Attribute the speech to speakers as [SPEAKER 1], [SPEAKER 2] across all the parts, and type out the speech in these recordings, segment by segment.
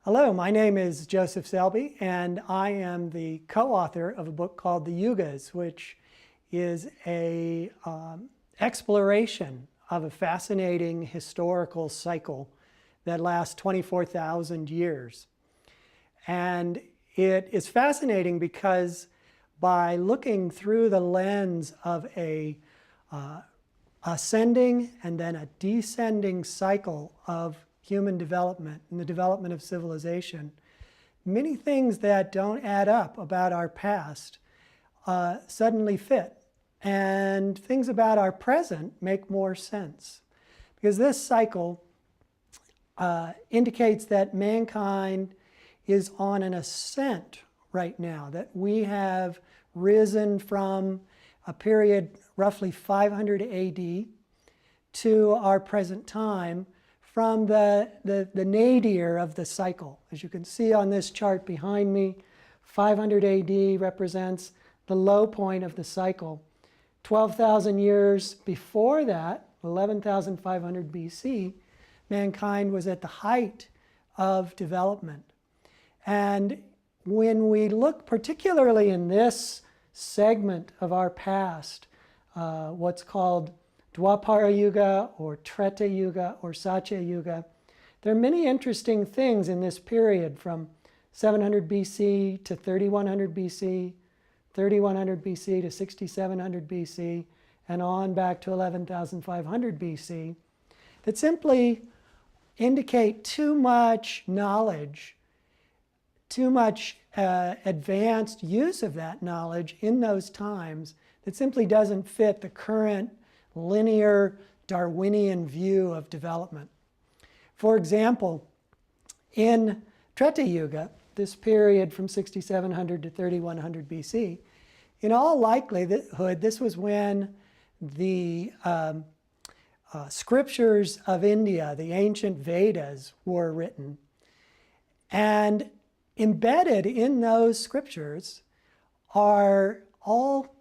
[SPEAKER 1] Hello, my name is Joseph Selbie, and I am the co-author of a book called The Yugas, which is a exploration of a fascinating historical cycle that lasts 24,000 years. And it is fascinating because by looking through the lens of a ascending and then a descending cycle of human development and the development of civilization, many things that don't add up about our past suddenly fit. And things about our present make more sense. Because this cycle indicates that mankind is on an ascent right now, that we have risen from a period roughly 500 AD to our present time, from the nadir of the cycle. As you can see on this chart behind me, 500 AD represents the low point of the cycle. 12,000 years before that, 11,500 BC, mankind was at the height of development. And when we look particularly in this segment of our past, what's called Dwapara Yuga or Treta Yuga or Satya Yuga, there are many interesting things in this period from 700 BC to 3100 BC, 3100 BC to 6700 BC, and on back to 11,500 BC, that simply indicate too much knowledge, too much advanced use of that knowledge in those times that simply doesn't fit the current linear Darwinian view of development. For example, in Treta Yuga, this period from 6700 to 3100 BC, in all likelihood, this was when the scriptures of India, the ancient Vedas, were written. And embedded in those scriptures are all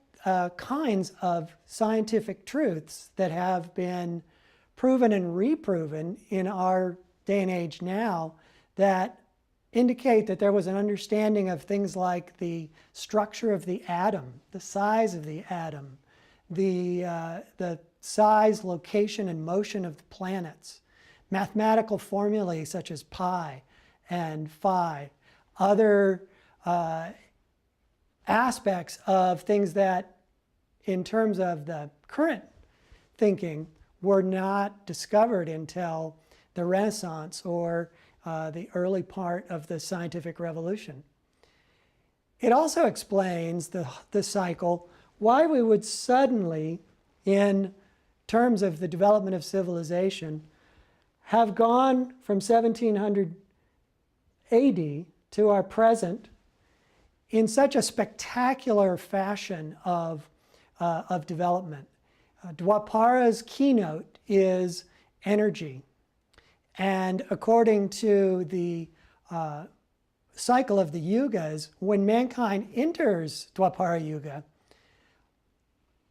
[SPEAKER 1] kinds of scientific truths that have been proven and reproven in our day and age now that indicate that there was an understanding of things like the structure of the atom, the size of the atom, the size, location, and motion of the planets, mathematical formulae such as pi and phi, other aspects of things that, in terms of the current thinking, were not discovered until the Renaissance or the early part of the scientific revolution. It also explains the cycle why we would suddenly, in terms of the development of civilization, have gone from 1700 AD to our present in such a spectacular fashion of development. Dwapara's keynote is energy. And according to the cycle of the yugas, when mankind enters Dwapara Yuga,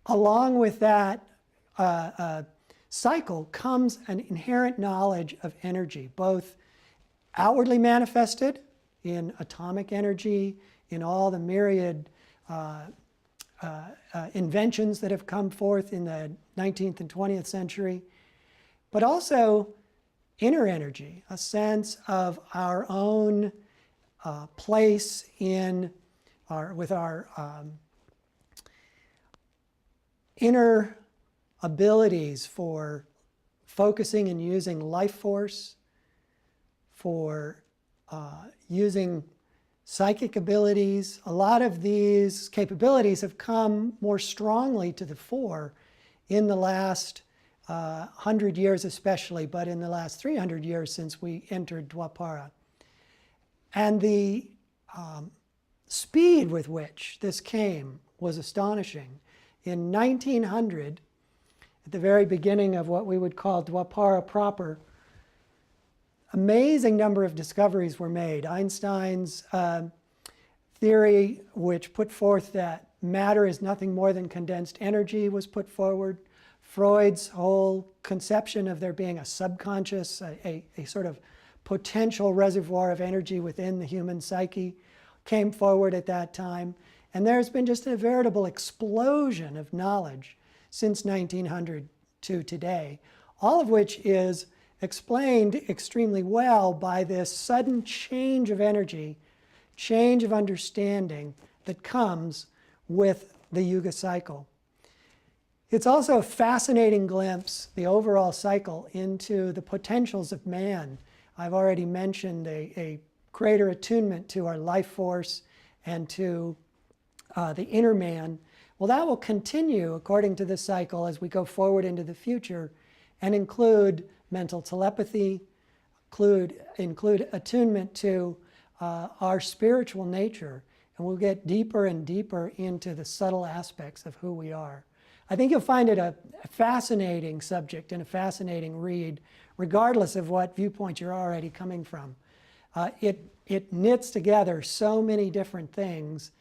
[SPEAKER 1] along with that cycle comes an inherent knowledge of energy, both outwardly manifested in atomic energy, in all the myriad inventions that have come forth in the 19th and 20th century, but also inner energy, a sense of our own place in with our inner abilities for focusing and using life force, for using psychic abilities. A lot of these capabilities have come more strongly to the fore in the last 100 years especially, but in the last 300 years since we entered Dwapara. And the speed with which this came was astonishing. In 1900, at the very beginning of what we would call Dwapara proper, amazing number of discoveries were made. Einstein's theory, which put forth that matter is nothing more than condensed energy, was put forward. Freud's whole conception of there being a subconscious, a sort of potential reservoir of energy within the human psyche came forward at that time. And there's been just a veritable explosion of knowledge since 1900 to today, all of which is explained extremely well by this sudden change of energy, change of understanding that comes with the Yuga cycle. It's also a fascinating glimpse, the overall cycle, into the potentials of man. I've already mentioned a greater attunement to our life force and to the inner man. Well, that will continue according to this cycle as we go forward into the future and include mental telepathy, include attunement to our spiritual nature, and we'll get deeper and deeper into the subtle aspects of who we are. I think you'll find it a fascinating subject and a fascinating read, regardless of what viewpoint you're already coming from. It knits together so many different things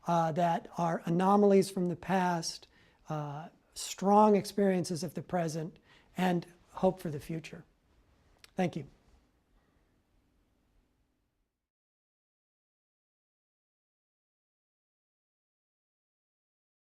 [SPEAKER 1] that are anomalies from the past, strong experiences of the present, and hope for the future. Thank you.